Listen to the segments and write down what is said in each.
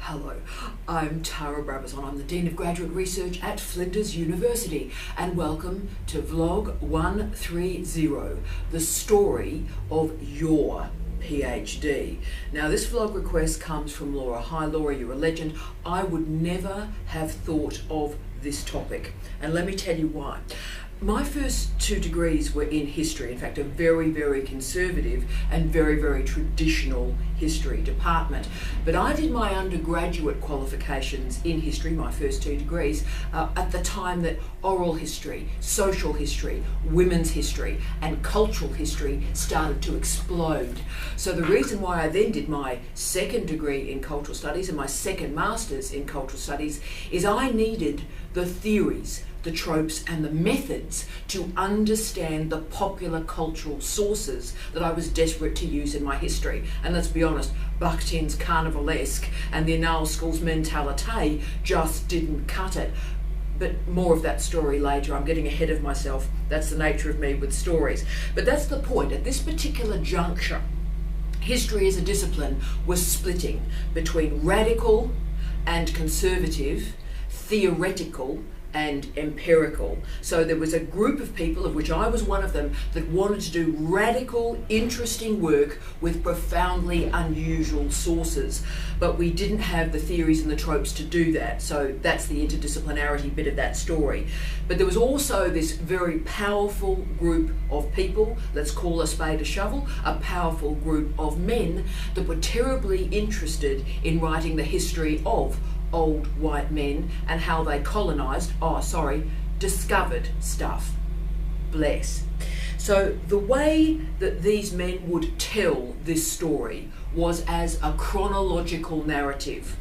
Hello, I'm Tara Brabazon. I'm the Dean of Graduate Research at Flinders University, and welcome to Vlog 130, the story of your PhD. Now, this vlog request comes from Laura. Hi Laura, you're a legend. I would never have thought of this topic, and let me tell you why. My first 2 degrees were in history, in fact a very, very conservative and very, very traditional history department. But I did my undergraduate qualifications in history, my first 2 degrees, at the time that oral history, social history, women's history and cultural history started to explode. So the reason why I then did my 2nd degree in cultural studies and my 2nd master's in cultural studies is I needed the theories, the tropes and the methods to understand the popular cultural sources that I was desperate to use in my history. And let's be honest, Bakhtin's carnivalesque and the Annales School's mentalité just didn't cut it. But more of that story later. I'm getting ahead of myself. That's the nature of me with stories. But that's the point. At this particular juncture, history as a discipline was splitting between radical and conservative, theoretical and empirical. So there was a group of people, of which I was one of them, that wanted to do radical, interesting work with profoundly unusual sources. But we didn't have the theories and the tropes to do that. So that's the interdisciplinarity bit of that story. But there was also this very powerful group of people, let's call a spade a shovel, a powerful group of men that were terribly interested in writing the history of old white men and how they discovered stuff. Bless. So the way that these men would tell this story was as a chronological narrative.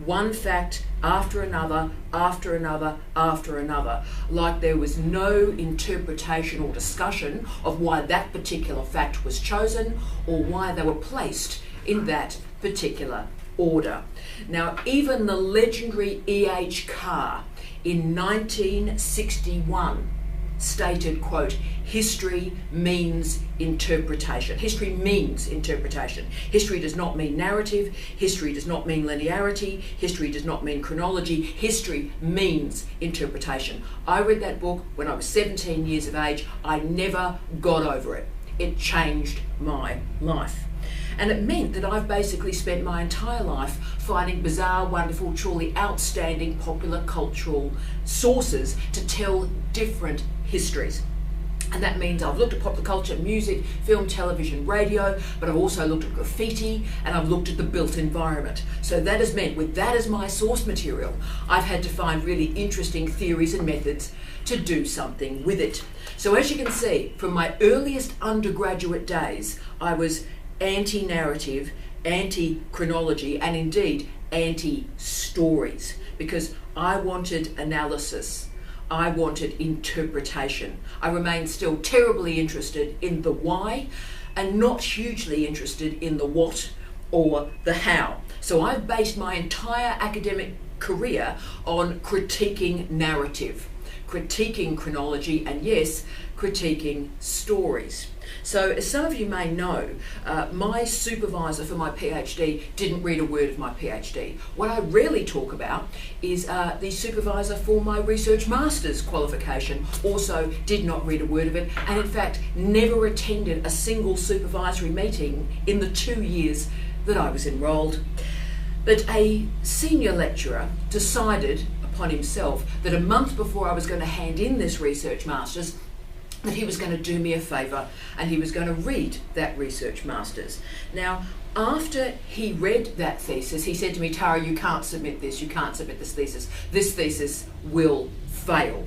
One fact after another, after another, after another, like there was no interpretation or discussion of why that particular fact was chosen or why they were placed in that particular order. Now, even the legendary E.H. Carr in 1961 stated, quote, "History means interpretation." History means interpretation. History does not mean narrative. History does not mean linearity. History does not mean chronology. History means interpretation. I read that book when I was 17 years of age. I never got over it. It changed my life. And it meant that I've basically spent my entire life finding bizarre, wonderful, truly outstanding popular cultural sources to tell different histories. And that means I've looked at popular culture, music, film, television, radio, but I've also looked at graffiti and I've looked at the built environment. So that has meant, with that as my source material, I've had to find really interesting theories and methods to do something with it. So as you can see, from my earliest undergraduate days, I was anti-narrative, anti-chronology, and indeed anti-stories, because I wanted analysis. I wanted interpretation. I remain still terribly interested in the why and not hugely interested in the what or the how. So I've based my entire academic career on critiquing narrative, critiquing chronology, and yes, critiquing stories. So as some of you may know, my supervisor for my PhD didn't read a word of my PhD. What I rarely talk about is the supervisor for my research master's qualification also did not read a word of it, and in fact never attended a single supervisory meeting in the 2 years that I was enrolled. But a senior lecturer decided upon himself that a month before I was going to hand in this research master's, that he was going to do me a favour and he was going to read that research master's. Now, after he read that thesis, he said to me, "Tara, you can't submit this, you can't submit this thesis. This thesis will fail."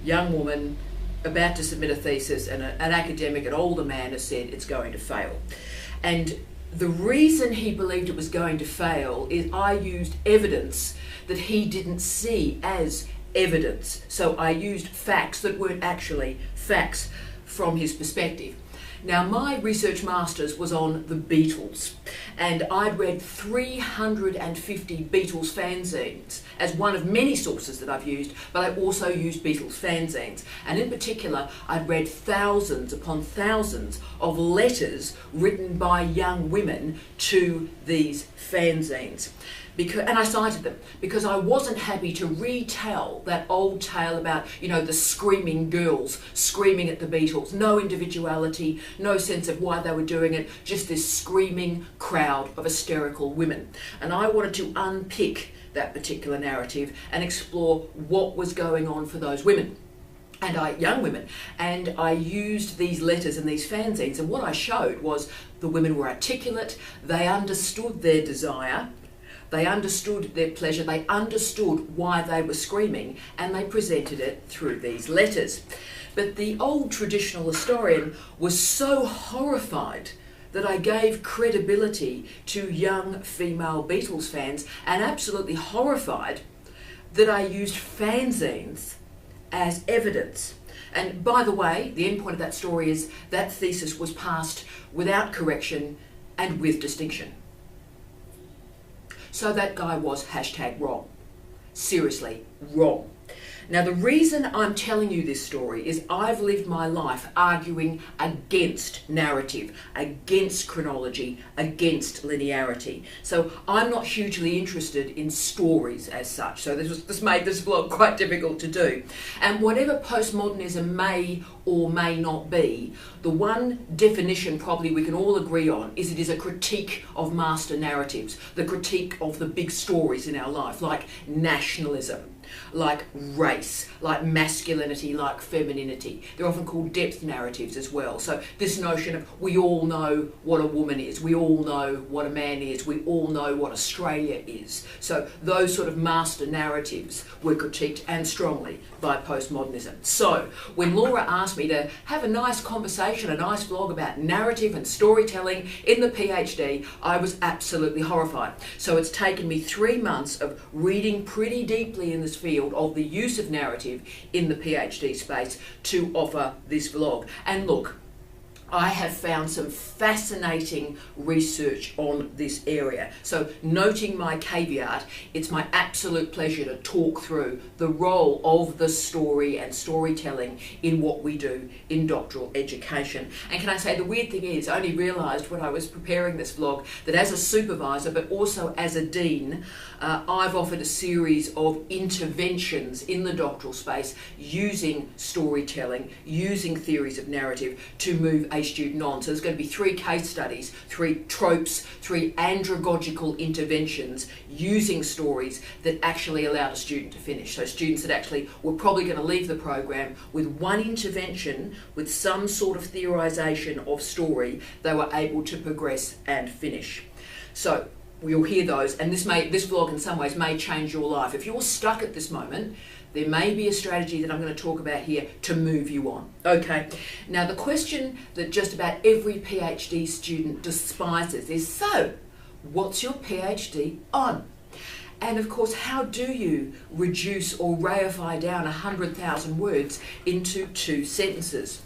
Young woman about to submit a thesis, and an academic, an older man, has said it's going to fail. And the reason he believed it was going to fail is I used evidence that he didn't see as evidence. So I used facts that weren't actually facts from his perspective. Now, my research master's was on the Beatles, and I'd read 350 Beatles fanzines as one of many sources that I've used, but I also used Beatles fanzines. And in particular, I'd read thousands upon thousands of letters written by young women to these fanzines. And I cited them because I wasn't happy to retell that old tale about, you know, the screaming girls screaming at the Beatles. No individuality, no sense of why they were doing it, just this screaming crowd of hysterical women. And I wanted to unpick that particular narrative and explore what was going on for those women. Young women, and I used these letters and these fanzines, and what I showed was the women were articulate, they understood their desire, they understood their pleasure, they understood why they were screaming, and they presented it through these letters. But the old traditional historian was so horrified that I gave credibility to young female Beatles fans, and absolutely horrified that I used fanzines as evidence. And by the way, the end point of that story is that thesis was passed without correction and with distinction. So that guy was #wrong. Seriously, wrong. Now, the reason I'm telling you this story is I've lived my life arguing against narrative, against chronology, against linearity. So I'm not hugely interested in stories as such. So this made this vlog quite difficult to do. And whatever postmodernism may or may not be, the one definition probably we can all agree on is it is a critique of master narratives, the critique of the big stories in our life, like nationalism, like race, like masculinity, like femininity. They're often called depth narratives as well. So this notion of we all know what a woman is, we all know what a man is, we all know what Australia is. So those sort of master narratives were critiqued, and strongly, by postmodernism. So when Laura asked me to have a nice conversation, a nice vlog about narrative and storytelling in the PhD, I was absolutely horrified. So it's taken me 3 months of reading pretty deeply in this field of the use of narrative in the PhD space to offer this vlog. And look, I have found some fascinating research on this area. So noting my caveat, it's my absolute pleasure to talk through the role of the story and storytelling in what we do in doctoral education. And can I say, the weird thing is, I only realised when I was preparing this vlog that as a supervisor, but also as a dean, I've offered a series of interventions in the doctoral space using storytelling, using theories of narrative to move a student on. So there's going to be 3 case studies, 3 tropes, 3 andragogical interventions using stories that actually allowed a student to finish. So students that actually were probably going to leave the program with 1 intervention, with some sort of theorisation of story, they were able to progress and finish. So you'll hear those, and this vlog in some ways may change your life. If you're stuck at this moment, there may be a strategy that I'm going to talk about here to move you on. Okay, now the question that just about every PhD student despises is, so what's your PhD on? And of course, how do you reduce or reify down 100,000 words into 2 sentences?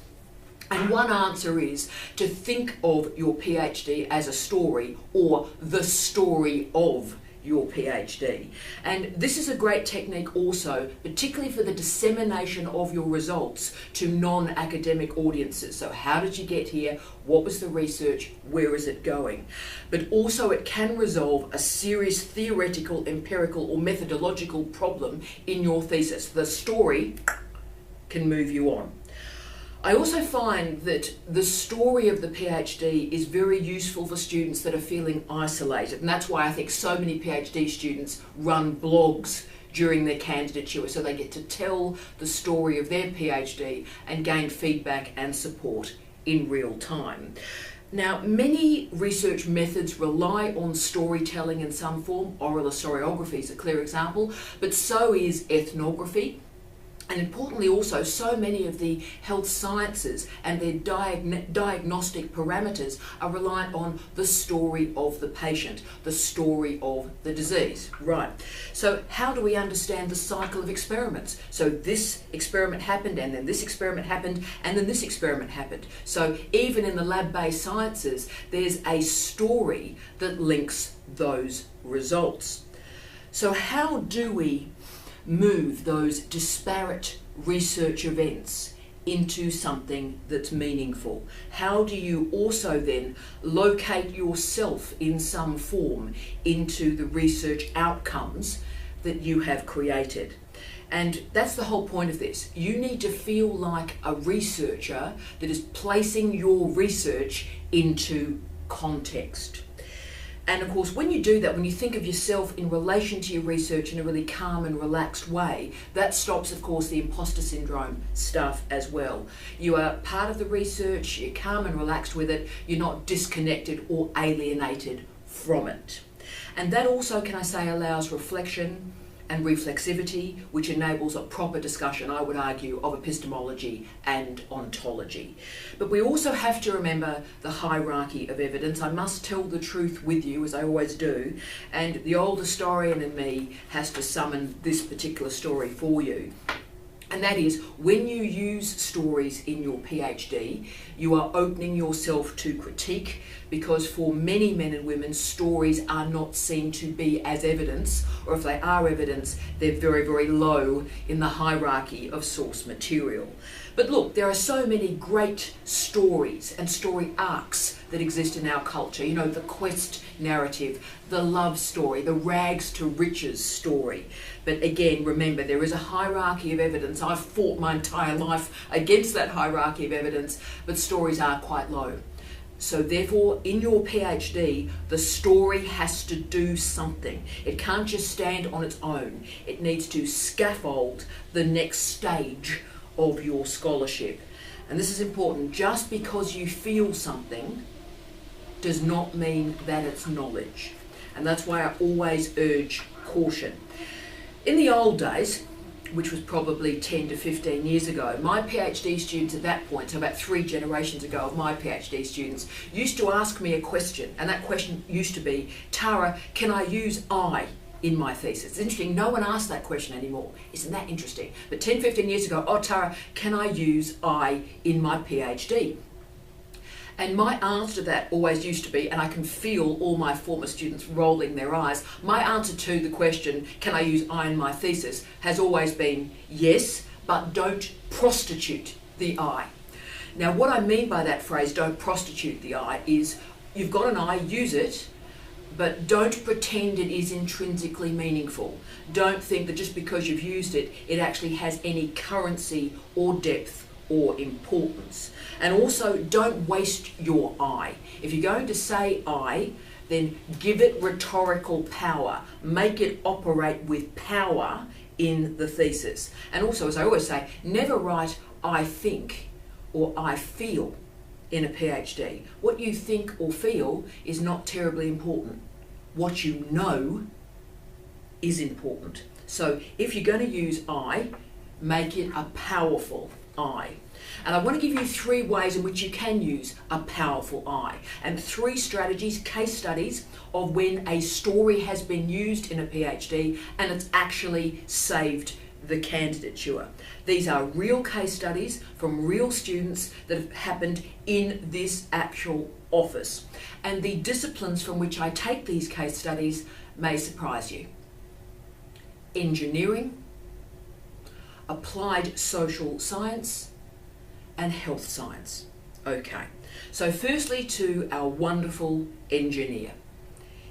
And one answer is to think of your PhD as a story, or the story of your PhD. And this is a great technique also, particularly for the dissemination of your results to non-academic audiences. So how did you get here? What was the research? Where is it going? But also it can resolve a serious theoretical, empirical, or methodological problem in your thesis. The story can move you on. I also find that the story of the PhD is very useful for students that are feeling isolated, and that's why I think so many PhD students run blogs during their candidature, so they get to tell the story of their PhD and gain feedback and support in real time. Now, many research methods rely on storytelling in some form. Oral historiography is a clear example, but so is ethnography. And importantly also, so many of the health sciences and their diagnostic parameters are reliant on the story of the patient, the story of the disease. Right. So how do we understand the cycle of experiments? So this experiment happened, and then this experiment happened, and then this experiment happened. So even in the lab-based sciences, there's a story that links those results. So how do we move those disparate research events into something that's meaningful? How do you also then locate yourself in some form into the research outcomes that you have created? And that's the whole point of this. You need to feel like a researcher that is placing your research into context. And of course, when you do that, when you think of yourself in relation to your research in a really calm and relaxed way, that stops, of course, the imposter syndrome stuff as well. You are part of the research, you're calm and relaxed with it, you're not disconnected or alienated from it. And that also, can I say, allows reflection and reflexivity, which enables a proper discussion, I would argue, of epistemology and ontology. But we also have to remember the hierarchy of evidence. I must tell the truth with you, as I always do, and the old historian in me has to summon this particular story for you. And that is, when you use stories in your PhD, you are opening yourself to critique, because for many men and women, stories are not seen to be as evidence, or if they are evidence, they're very, very low in the hierarchy of source material. But look, there are so many great stories and story arcs that exist in our culture. You know, the quest narrative, the love story, the rags to riches story. But again, remember, there is a hierarchy of evidence. I've fought my entire life against that hierarchy of evidence, but stories are quite low. So therefore, in your PhD, the story has to do something. It can't just stand on its own. It needs to scaffold the next stage of your scholarship. And this is important. Just because you feel something does not mean that it's knowledge. And that's why I always urge caution. In the old days, which was probably 10 to 15 years ago, my PhD students at that point, so about 3 generations ago of my PhD students, used to ask me a question, and that question used to be, Tara, can I use I in my thesis? It's interesting, no one asks that question anymore. Isn't that interesting? But 10, 15 years ago, oh Tara, can I use I in my PhD? And my answer to that always used to be, and I can feel all my former students rolling their eyes, my answer to the question, can I use I in my thesis, has always been yes, but don't prostitute the I. Now what I mean by that phrase, don't prostitute the I, is you've got an I, use it, but don't pretend it is intrinsically meaningful. Don't think that just because you've used it, it actually has any currency or depth or importance. And also, don't waste your I. If you're going to say I, then give it rhetorical power. Make it operate with power in the thesis. And also, as I always say, never write I think or I feel in a PhD. What you think or feel is not terribly important. What you know is important. So if you're going to use I, make it a powerful I. And I want to give you 3 ways in which you can use a powerful I, and 3 strategies, case studies of when a story has been used in a PhD and it's actually saved the candidature. These are real case studies from real students that have happened in this actual office. And the disciplines from which I take these case studies may surprise you. Engineering, applied social science, and health science. Okay, so firstly to our wonderful engineer.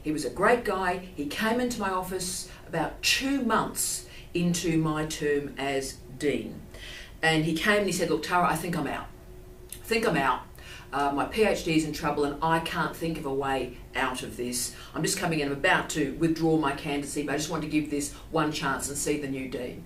He was a great guy. He came into my office about 2 months into my term as dean. And he came and he said, look, Tara, I think I'm out. My PhD is in trouble and I can't think of a way out of this. I'm just coming in, I'm about to withdraw my candidacy, but I just want to give this one chance and see the new dean.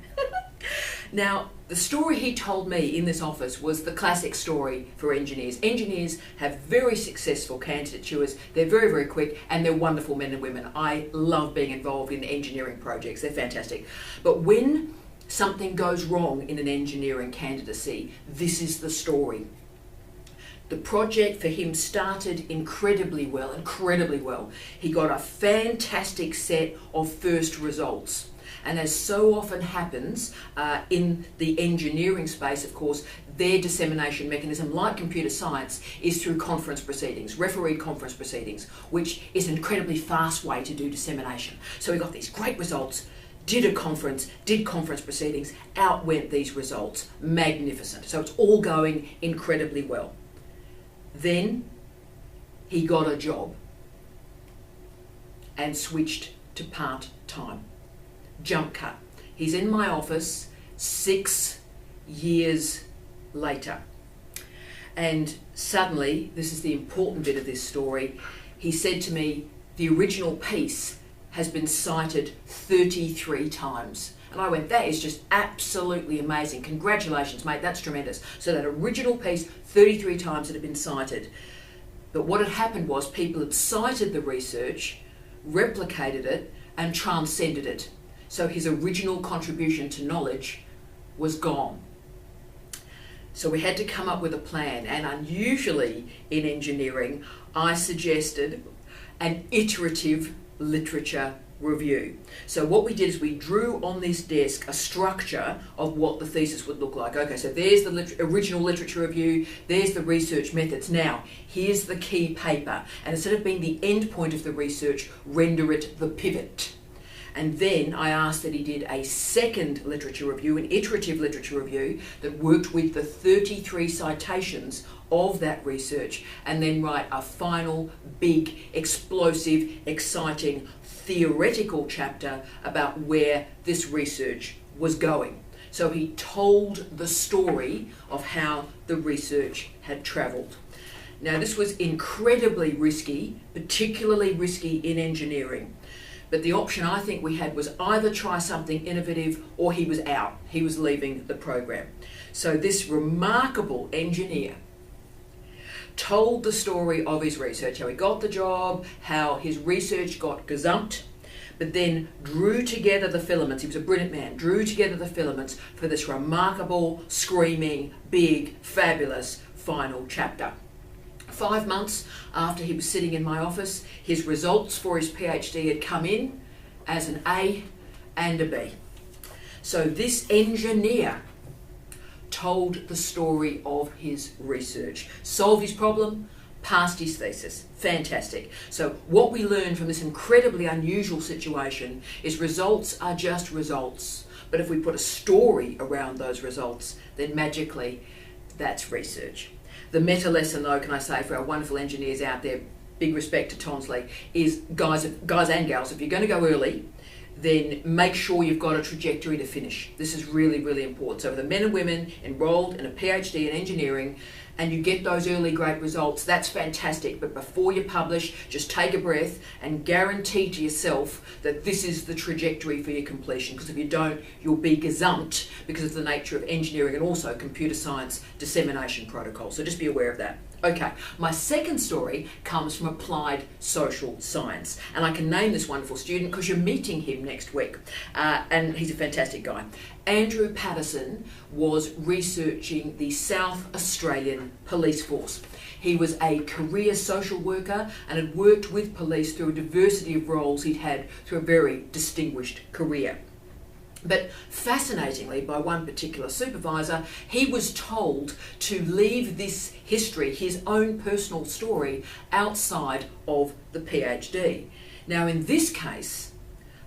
Now, the story he told me in this office was the classic story for engineers. Engineers have very successful candidatures, they're very, very quick, and they're wonderful men and women. I love being involved in engineering projects, they're fantastic. But when something goes wrong in an engineering candidacy, this is the story. The project for him started incredibly well. He got a fantastic set of first results. And as so often happens in the engineering space, of course, their dissemination mechanism, like computer science, is through conference proceedings, refereed conference proceedings, which is an incredibly fast way to do dissemination. So we got these great results, did conference proceedings, out went these results, magnificent. So it's all going incredibly well. Then he got a job and switched to part-time. Jump cut. He's in my office 6 years later. And suddenly, this is the important bit of this story, he said to me, the original piece has been cited 33 times. And I went, that is just absolutely amazing. Congratulations, mate, that's tremendous. So that original piece, 33 times it had been cited. But what had happened was people had cited the research, replicated it, and transcended it. So his original contribution to knowledge was gone. So we had to come up with a plan, and unusually in engineering, I suggested an iterative literature review. So what we did is we drew on this desk a structure of what the thesis would look like. Okay, so there's the original literature review, there's the research methods. Now, here's the key paper. And instead of being the end point of the research, render it the pivot. And then I asked that he did a second literature review, an iterative literature review that worked with the 33 citations of that research, and then write a final, big, explosive, exciting, theoretical chapter about where this research was going. So he told the story of how the research had travelled. Now, this was incredibly risky, particularly risky in engineering. But the option I think we had was either try something innovative or he was out. He was leaving the program. So this remarkable engineer told the story of his research, how he got the job, how his research got gazumped, but then drew together the filaments. He was a brilliant man, drew together the filaments for this remarkable, screaming, big, fabulous final chapter. 5 months after he was sitting in my office, his results for his PhD had come in as an A and a B. So this engineer told the story of his research, solved his problem, passed his thesis. Fantastic. So what we learned from this incredibly unusual situation is results are just results. But if we put a story around those results, then magically that's research. The meta lesson, though, can I say, for our wonderful engineers out there, big respect to Tonsley, is guys and gals, if you're going to go early, then make sure you've got a trajectory to finish. This is really, really important. So for the men and women enrolled in a PhD in engineering, and you get those early great results, that's fantastic. But before you publish, just take a breath and guarantee to yourself that this is the trajectory for your completion. Because if you don't, you'll be gazumped because of the nature of engineering and also computer science dissemination protocols. So just be aware of that. Okay, my second story comes from applied social science. And I can name this wonderful student because you're meeting him next week. And he's a fantastic guy. Andrew Patterson was researching the South Australian police force. He was a career social worker and had worked with police through a diversity of roles he'd had through a very distinguished career. But fascinatingly, by one particular supervisor, he was told to leave this history, his own personal story, outside of the PhD. Now, in this case,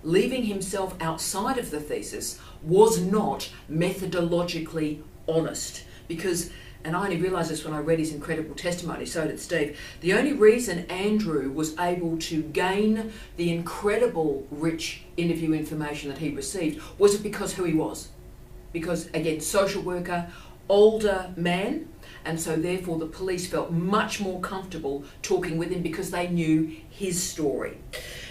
leaving himself outside of the thesis was not methodologically honest, because, and I only realised this when I read his incredible testimony, so did Steve, the only reason Andrew was able to gain the incredible rich interview information that he received was because who he was. Because, again, social worker, older man, and so therefore the police felt much more comfortable talking with him because they knew his story.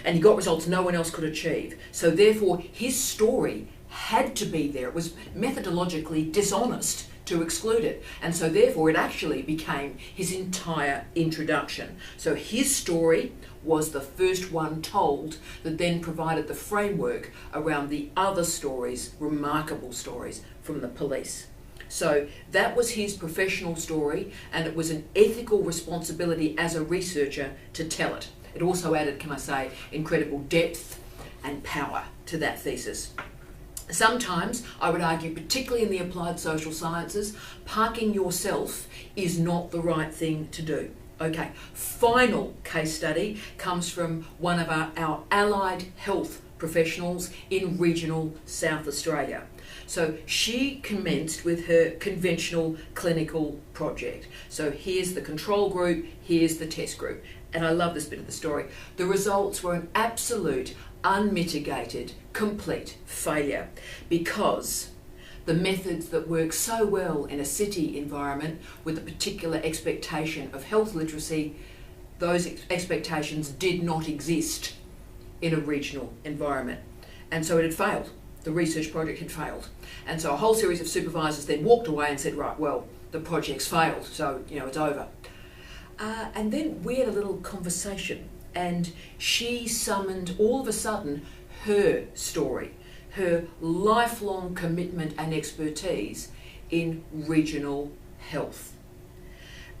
And he got results no one else could achieve. So therefore his story had to be there. It was methodologically dishonest to exclude it. And so therefore it actually became his entire introduction. So his story was the first one told that then provided the framework around the other stories, remarkable stories from the police. So that was his professional story, and it was an ethical responsibility as a researcher to tell it. It also added, can I say, incredible depth and power to that thesis. Sometimes, I would argue, particularly in the applied social sciences, parking yourself is not the right thing to do. Okay, final case study comes from one of our allied health professionals in regional South Australia. So she commenced with her conventional clinical project. So here's the control group, here's the test group. And I love this bit of the story. The results were an absolute, unmitigated, complete failure, because the methods that work so well in a city environment with a particular expectation of health literacy, those expectations did not exist in a regional environment. And so it had failed. The research project had failed. And so a whole series of supervisors then walked away and said, right, well, the project's failed, so, it's over. And then we had a little conversation, and she summoned all of a sudden her story, her lifelong commitment and expertise in regional health.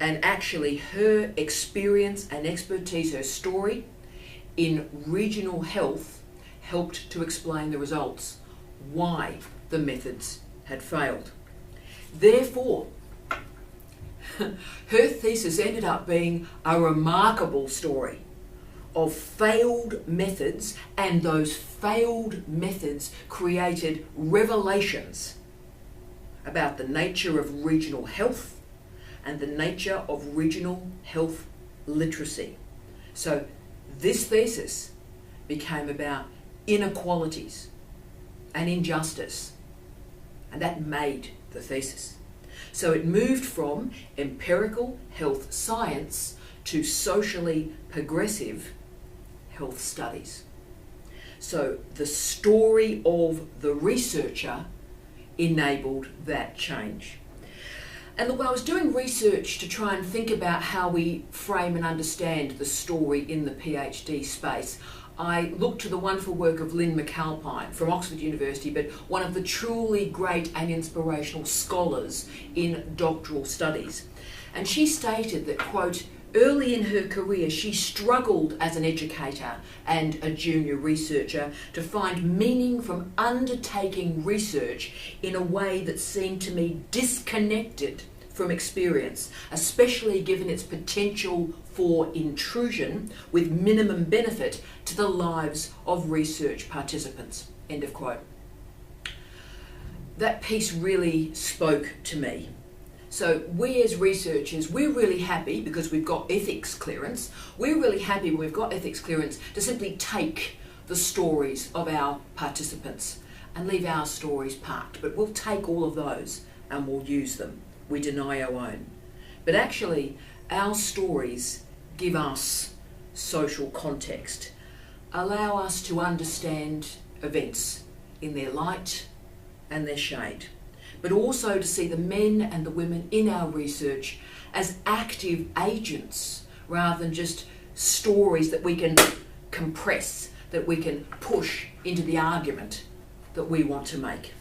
And actually her experience and expertise, her story in regional health, helped to explain the results, why the methods had failed. Therefore, her thesis ended up being a remarkable story of failed methods, and those failed methods created revelations about the nature of regional health and the nature of regional health literacy. So this thesis became about inequalities and injustice, and that made the thesis. So it moved from empirical health science to socially progressive health studies. So the story of the researcher enabled that change. And look, I was doing research to try and think about how we frame and understand the story in the PhD space. I looked to the wonderful work of Lynn McAlpine from Oxford University, but one of the truly great and inspirational scholars in doctoral studies. And she stated that, quote, early in her career, she struggled as an educator and a junior researcher to find meaning from undertaking research in a way that seemed to me disconnected from experience, especially given its potential for intrusion with minimum benefit to the lives of research participants. End of quote. That piece really spoke to me. So we as researchers, we're really happy because we've got ethics clearance. We're really happy when we've got ethics clearance to simply take the stories of our participants and leave our stories parked. But we'll take all of those and we'll use them. We deny our own. But actually, our stories give us social context, allow us to understand events in their light and their shade, but also to see the men and the women in our research as active agents rather than just stories that we can compress, that we can push into the argument that we want to make.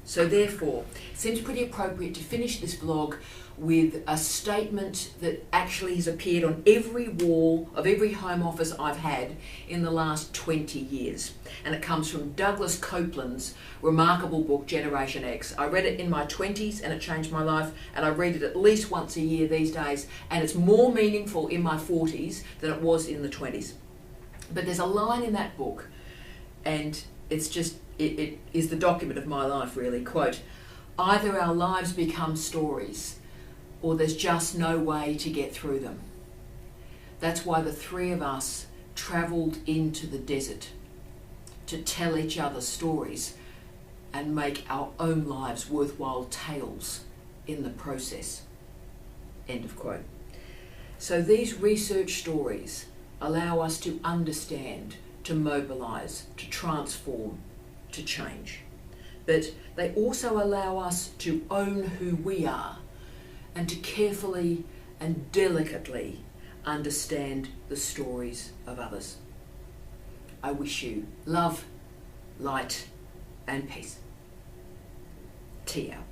So therefore, it seems pretty appropriate to finish this vlog with a statement that actually has appeared on every wall of every home office I've had in the last 20 years. And it comes from Douglas Copeland's remarkable book, Generation X. I read it in my 20s and it changed my life, and I read it at least once a year these days, and it's more meaningful in my 40s than it was in the 20s. But there's a line in that book, and it's just, it is the document of my life really, quote, either our lives become stories or there's just no way to get through them. That's why the three of us travelled into the desert to tell each other stories and make our own lives worthwhile tales in the process. End of quote. So these research stories allow us to understand, to mobilise, to transform, to change. but they also allow us to own who we are and to carefully and delicately understand the stories of others. I wish you love, light and peace. Tea out.